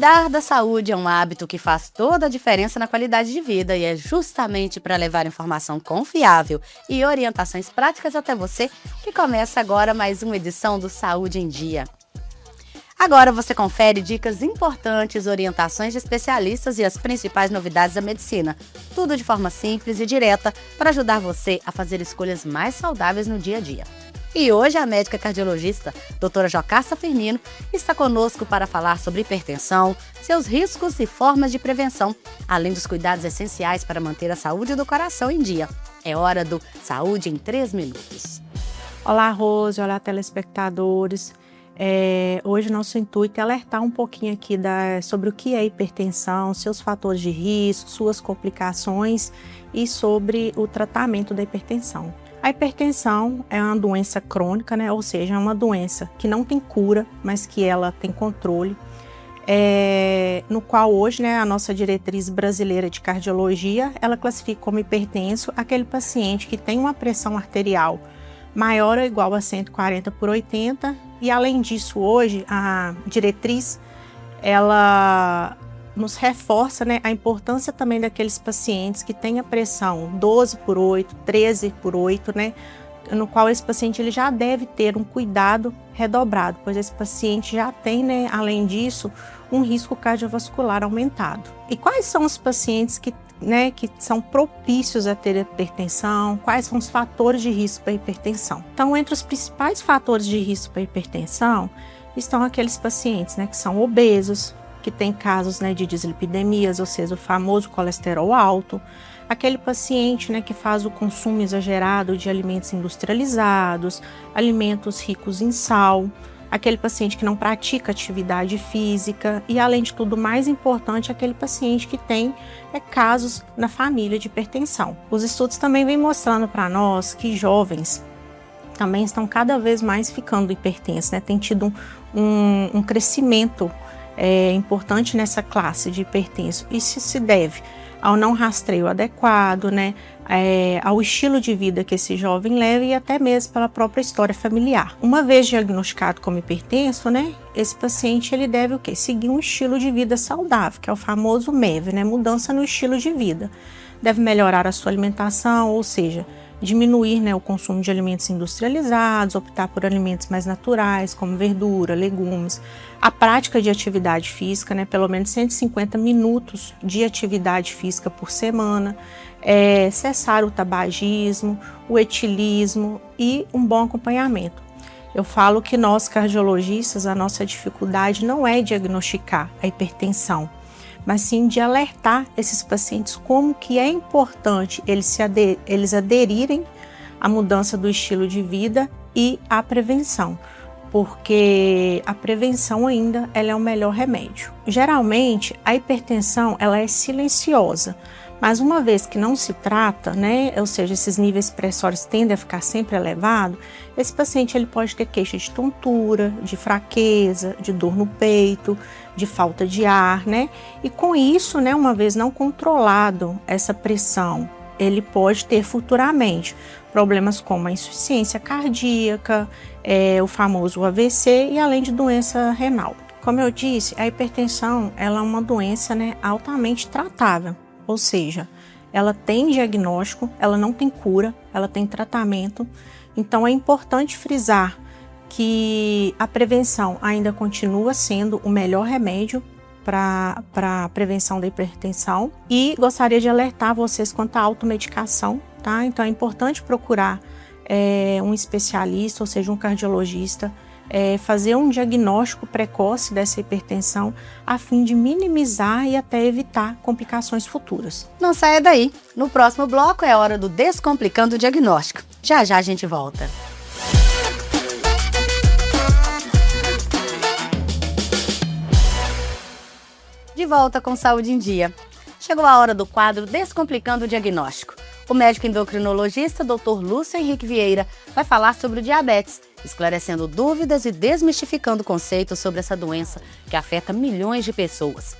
Cuidar da saúde é um hábito que faz toda a diferença na qualidade de vida e é justamente para levar informação confiável e orientações práticas até você que começa agora mais uma edição do Saúde em Dia. Agora você confere dicas importantes, orientações de especialistas e as principais novidades da medicina. Tudo de forma simples e direta para ajudar você a fazer escolhas mais saudáveis no dia a dia. E hoje a médica cardiologista, doutora Jocasta Firmino, está conosco para falar sobre hipertensão, seus riscos e formas de prevenção, além dos cuidados essenciais para manter a saúde do coração em dia. É hora do Saúde em 3 minutos. Olá, Rose, olá, telespectadores. Hoje nosso intuito é alertar um pouquinho aqui sobre o que é hipertensão, seus fatores de risco, suas complicações e sobre o tratamento da hipertensão. A hipertensão é uma doença crônica, né? Ou seja, é uma doença que não tem cura, mas que ela tem controle, no qual hoje, né, a nossa diretriz brasileira de cardiologia, ela classifica como hipertenso aquele paciente que tem uma pressão arterial maior ou igual a 140/80, e além disso hoje a diretriz, ela nos reforça, né, a importância também daqueles pacientes que têm a pressão 12/8, 13/8, né, no qual esse paciente ele já deve ter um cuidado redobrado, pois esse paciente já tem, né, além disso, um risco cardiovascular aumentado. E quais são os pacientes que são propícios a ter hipertensão? Quais são os fatores de risco para a hipertensão? Então, entre os principais fatores de risco para a hipertensão estão aqueles pacientes, né, que são obesos, que tem casos, né, de dislipidemias, ou seja, o famoso colesterol alto, aquele paciente, né, que faz o consumo exagerado de alimentos industrializados, alimentos ricos em sal, aquele paciente que não pratica atividade física e, além de tudo, mais importante, aquele paciente que tem casos na família de hipertensão. Os estudos também vêm mostrando para nós que jovens também estão cada vez mais ficando hipertensos, né, tem tido um crescimento importante nessa classe de hipertenso. Isso se deve ao não rastreio adequado, né, ao estilo de vida que esse jovem leva e até mesmo pela própria história familiar. Uma vez diagnosticado como hipertenso, né, esse paciente ele deve o quê? Seguir um estilo de vida saudável, que é o famoso MEV, né, mudança no estilo de vida. Deve melhorar a sua alimentação, ou seja, diminuir, né, o consumo de alimentos industrializados, optar por alimentos mais naturais, como verdura, legumes, a prática de atividade física, né, pelo menos 150 minutos de atividade física por semana, cessar o tabagismo, o etilismo e um bom acompanhamento. Eu falo que nós, cardiologistas, a nossa dificuldade não é diagnosticar a hipertensão, mas sim de alertar esses pacientes como que é importante eles aderirem à mudança do estilo de vida e à prevenção, porque a prevenção ainda ela é o melhor remédio. Geralmente, a hipertensão ela é silenciosa, mas uma vez que não se trata, né, ou seja, esses níveis pressóricos tendem a ficar sempre elevados, esse paciente ele pode ter queixa de tontura, de fraqueza, de dor no peito, de falta de ar, né? E com isso, né, uma vez não controlado essa pressão, ele pode ter futuramente problemas como a insuficiência cardíaca, o famoso AVC e além de doença renal. Como eu disse, a hipertensão ela é uma doença, né, altamente tratável. Ou seja, ela tem diagnóstico, ela não tem cura, ela tem tratamento. Então é importante frisar que a prevenção ainda continua sendo o melhor remédio para a prevenção da hipertensão. E gostaria de alertar vocês quanto à automedicação, tá? Então é importante procurar um especialista, ou seja, um cardiologista, fazer um diagnóstico precoce dessa hipertensão a fim de minimizar e até evitar complicações futuras. Não saia daí. No próximo bloco é hora do Descomplicando o Diagnóstico. Já já a gente volta. De volta com Saúde em Dia. Chegou a hora do quadro Descomplicando o Diagnóstico. O médico endocrinologista Dr. Lúcio Henrique Vieira vai falar sobre o diabetes, esclarecendo dúvidas e desmistificando conceitos sobre essa doença que afeta milhões de pessoas.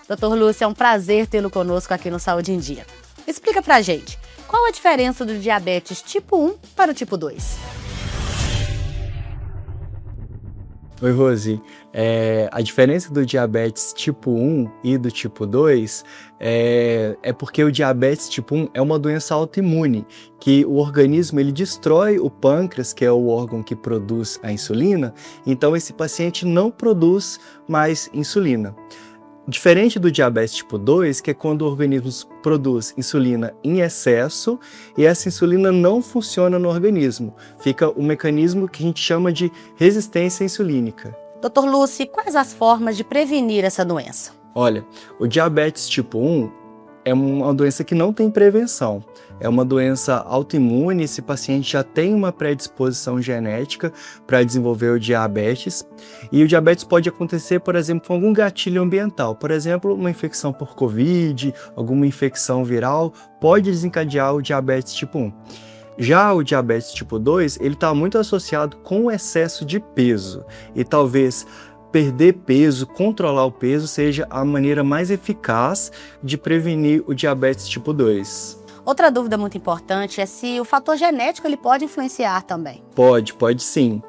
Dr. Lúcio, é um prazer tê-lo conosco aqui no Saúde em Dia. Explica pra gente, qual a diferença do diabetes tipo 1 para o tipo 2? Oi, Rose. A diferença do diabetes tipo 1 e do tipo 2 é porque o diabetes tipo 1 é uma doença autoimune, que o organismo ele destrói o pâncreas, que é o órgão que produz a insulina, então esse paciente não produz mais insulina. Diferente do diabetes tipo 2, que é quando o organismo produz insulina em excesso e essa insulina não funciona no organismo. Fica um mecanismo que a gente chama de resistência insulínica. Dr. Lúcio, quais as formas de prevenir essa doença? Olha, o diabetes tipo 1 é uma doença que não tem prevenção. É uma doença autoimune, esse paciente já tem uma predisposição genética para desenvolver o diabetes. E o diabetes pode acontecer, por exemplo, com algum gatilho ambiental. Por exemplo, uma infecção por Covid, alguma infecção viral, pode desencadear o diabetes tipo 1. Já o diabetes tipo 2, ele está muito associado com o excesso de peso. E talvez perder peso, controlar o peso, seja a maneira mais eficaz de prevenir o diabetes tipo 2. Outra dúvida muito importante é se o fator genético ele pode influenciar também. Pode sim.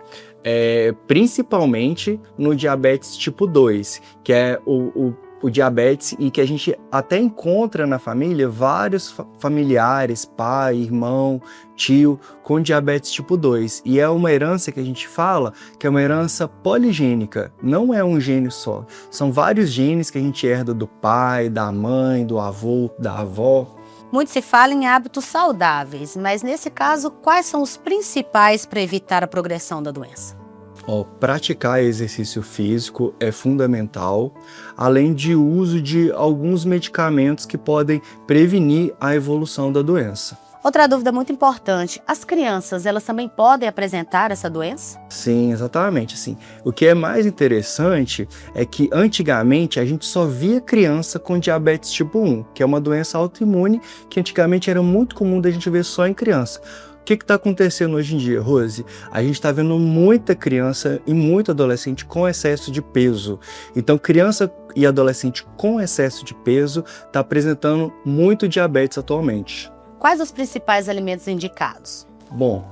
Principalmente no diabetes tipo 2, que é o diabetes e que a gente até encontra na família vários familiares, pai, irmão, tio, com diabetes tipo 2. E é uma herança que a gente fala que é uma herança poligênica, não é um gene só. São vários genes que a gente herda do pai, da mãe, do avô, da avó. Muito se fala em hábitos saudáveis, mas nesse caso, quais são os principais para evitar a progressão da doença? Praticar exercício físico é fundamental, além de uso de alguns medicamentos que podem prevenir a evolução da doença. Outra dúvida muito importante, as crianças, elas também podem apresentar essa doença? Sim, exatamente. Assim. O que é mais interessante é que antigamente a gente só via criança com diabetes tipo 1, que é uma doença autoimune que antigamente era muito comum da gente ver só em criança. O que está acontecendo hoje em dia, Rose? A gente está vendo muita criança e muito adolescente com excesso de peso. Então, criança e adolescente com excesso de peso está apresentando muito diabetes atualmente. Quais os principais alimentos indicados? Bom,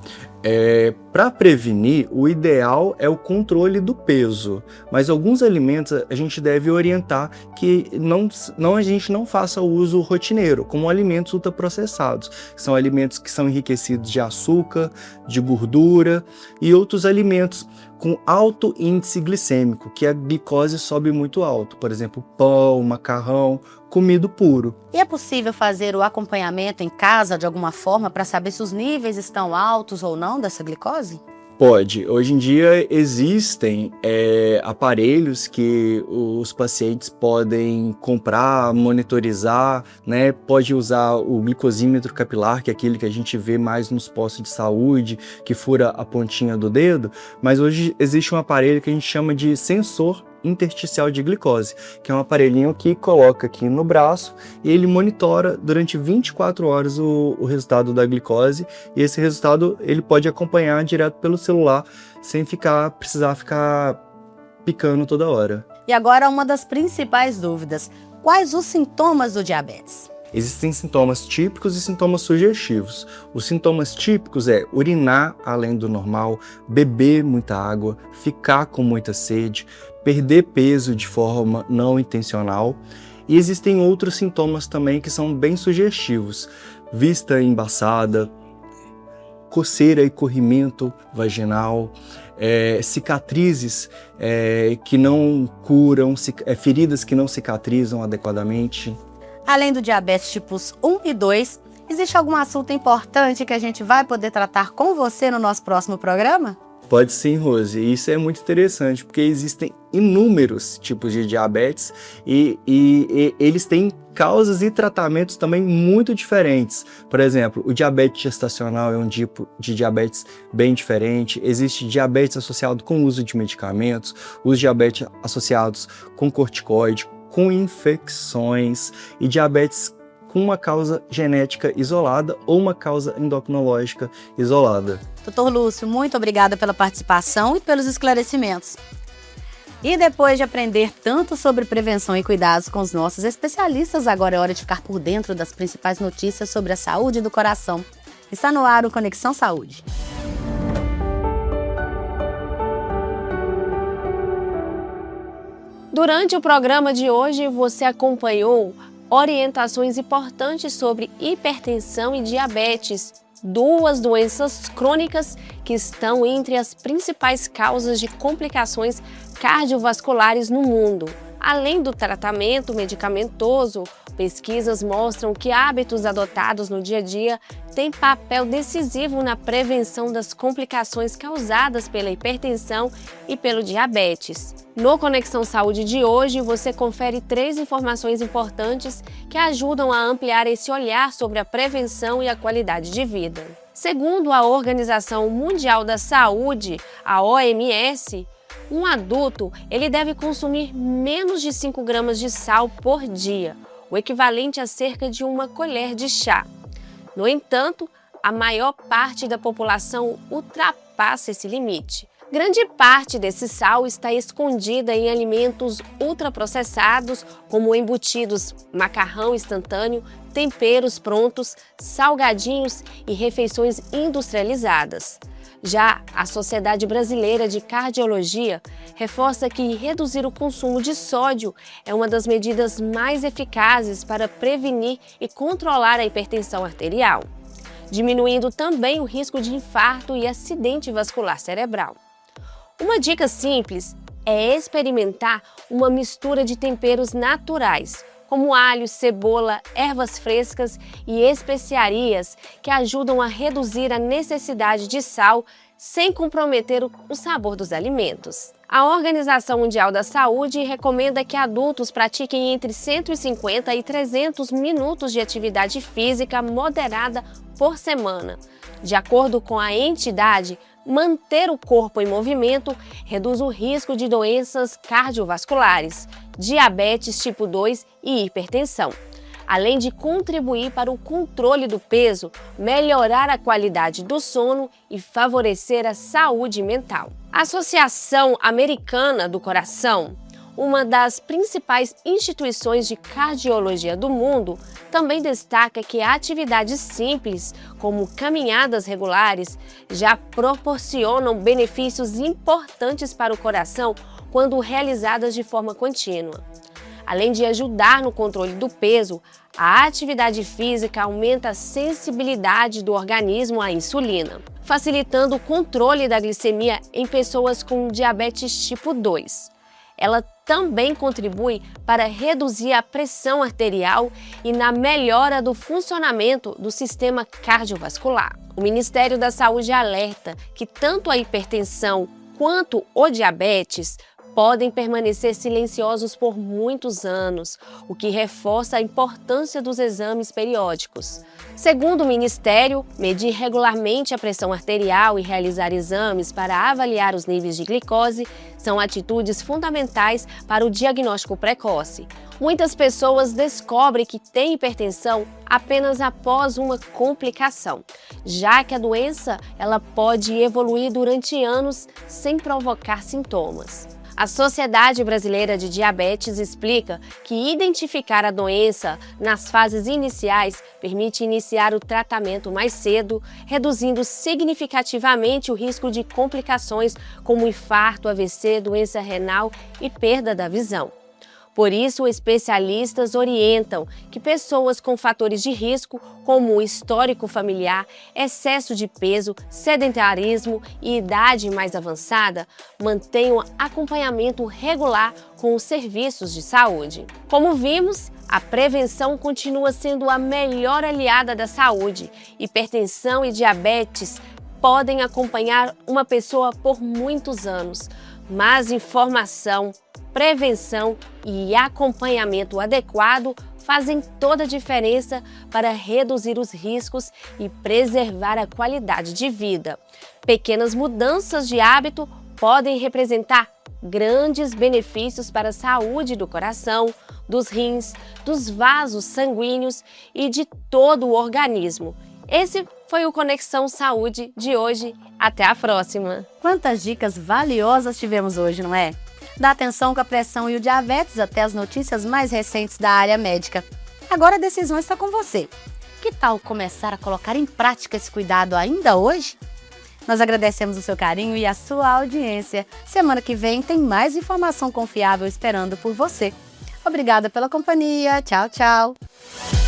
para prevenir, o ideal é o controle do peso, mas alguns alimentos a gente deve orientar que a gente não faça uso rotineiro, como alimentos ultraprocessados, que são alimentos que são enriquecidos de açúcar, de gordura e outros alimentos com alto índice glicêmico, que a glicose sobe muito alto, por exemplo, pão, macarrão, comido puro. E é possível fazer o acompanhamento em casa de alguma forma para saber se os níveis estão altos ou não dessa glicose? Pode. Hoje em dia existem aparelhos que os pacientes podem comprar, monitorizar, né? Pode usar o glicosímetro capilar, que é aquele que a gente vê mais nos postos de saúde, que fura a pontinha do dedo, mas hoje existe um aparelho que a gente chama de sensor intersticial de glicose, que é um aparelhinho que coloca aqui no braço e ele monitora durante 24 horas o resultado da glicose, e esse resultado ele pode acompanhar direto pelo celular sem precisar ficar picando toda hora. E agora uma das principais dúvidas, quais os sintomas do diabetes? Existem sintomas típicos e sintomas sugestivos. Os sintomas típicos é urinar além do normal, beber muita água, ficar com muita sede, perder peso de forma não intencional. E existem outros sintomas também que são bem sugestivos. Vista embaçada, coceira e corrimento vaginal, cicatrizes que não curam, feridas que não cicatrizam adequadamente. Além do diabetes tipos 1 e 2, existe algum assunto importante que a gente vai poder tratar com você no nosso próximo programa? Pode sim, Rose. E isso é muito interessante, porque existem inúmeros tipos de diabetes e eles têm causas e tratamentos também muito diferentes. Por exemplo, o diabetes gestacional é um tipo de diabetes bem diferente. Existe diabetes associado com o uso de medicamentos, os diabetes associados com corticoide, com infecções e diabetes com uma causa genética isolada ou uma causa endocrinológica isolada. Dr. Lúcio, muito obrigada pela participação e pelos esclarecimentos. E depois de aprender tanto sobre prevenção e cuidados com os nossos especialistas, agora é hora de ficar por dentro das principais notícias sobre a saúde do coração. Está no ar o Conexão Saúde. Durante o programa de hoje, você acompanhou orientações importantes sobre hipertensão e diabetes, duas doenças crônicas que estão entre as principais causas de complicações cardiovasculares no mundo. Além do tratamento medicamentoso, pesquisas mostram que hábitos adotados no dia a dia têm papel decisivo na prevenção das complicações causadas pela hipertensão e pelo diabetes. No Conexão Saúde de hoje, você confere 3 informações importantes que ajudam a ampliar esse olhar sobre a prevenção e a qualidade de vida. Segundo a Organização Mundial da Saúde, a OMS, um adulto ele deve consumir menos de 5 gramas de sal por dia, o equivalente a cerca de uma colher de chá. No entanto, a maior parte da população ultrapassa esse limite. Grande parte desse sal está escondida em alimentos ultraprocessados, como embutidos, macarrão instantâneo, temperos prontos, salgadinhos e refeições industrializadas. Já a Sociedade Brasileira de Cardiologia reforça que reduzir o consumo de sódio é uma das medidas mais eficazes para prevenir e controlar a hipertensão arterial, diminuindo também o risco de infarto e acidente vascular cerebral. Uma dica simples é experimentar uma mistura de temperos naturais, como alho, cebola, ervas frescas e especiarias que ajudam a reduzir a necessidade de sal sem comprometer o sabor dos alimentos. A Organização Mundial da Saúde recomenda que adultos pratiquem entre 150 e 300 minutos de atividade física moderada por semana. De acordo com a entidade, manter o corpo em movimento reduz o risco de doenças cardiovasculares, diabetes tipo 2 e hipertensão, além de contribuir para o controle do peso, melhorar a qualidade do sono e favorecer a saúde mental. A Associação Americana do Coração, uma das principais instituições de cardiologia do mundo, também destaca que atividades simples, como caminhadas regulares, já proporcionam benefícios importantes para o coração quando realizadas de forma contínua. Além de ajudar no controle do peso, a atividade física aumenta a sensibilidade do organismo à insulina, facilitando o controle da glicemia em pessoas com diabetes tipo 2. Ela também contribui para reduzir a pressão arterial e na melhora do funcionamento do sistema cardiovascular. O Ministério da Saúde alerta que tanto a hipertensão quanto o diabetes podem permanecer silenciosos por muitos anos, o que reforça a importância dos exames periódicos. Segundo o Ministério, medir regularmente a pressão arterial e realizar exames para avaliar os níveis de glicose são atitudes fundamentais para o diagnóstico precoce. Muitas pessoas descobrem que têm hipertensão apenas após uma complicação, já que a doença ela pode evoluir durante anos sem provocar sintomas. A Sociedade Brasileira de Diabetes explica que identificar a doença nas fases iniciais permite iniciar o tratamento mais cedo, reduzindo significativamente o risco de complicações como infarto, AVC, doença renal e perda da visão. Por isso, especialistas orientam que pessoas com fatores de risco, como o histórico familiar, excesso de peso, sedentarismo e idade mais avançada, mantenham acompanhamento regular com os serviços de saúde. Como vimos, a prevenção continua sendo a melhor aliada da saúde. Hipertensão e diabetes podem acompanhar uma pessoa por muitos anos, mas informação, prevenção e acompanhamento adequado fazem toda a diferença para reduzir os riscos e preservar a qualidade de vida. Pequenas mudanças de hábito podem representar grandes benefícios para a saúde do coração, dos rins, dos vasos sanguíneos e de todo o organismo. Esse foi o Conexão Saúde de hoje. Até a próxima! Quantas dicas valiosas tivemos hoje, não é? Da atenção com a pressão e o diabetes até as notícias mais recentes da área médica. Agora a decisão está com você. Que tal começar a colocar em prática esse cuidado ainda hoje? Nós agradecemos o seu carinho e a sua audiência. Semana que vem tem mais informação confiável esperando por você. Obrigada pela companhia. Tchau, tchau.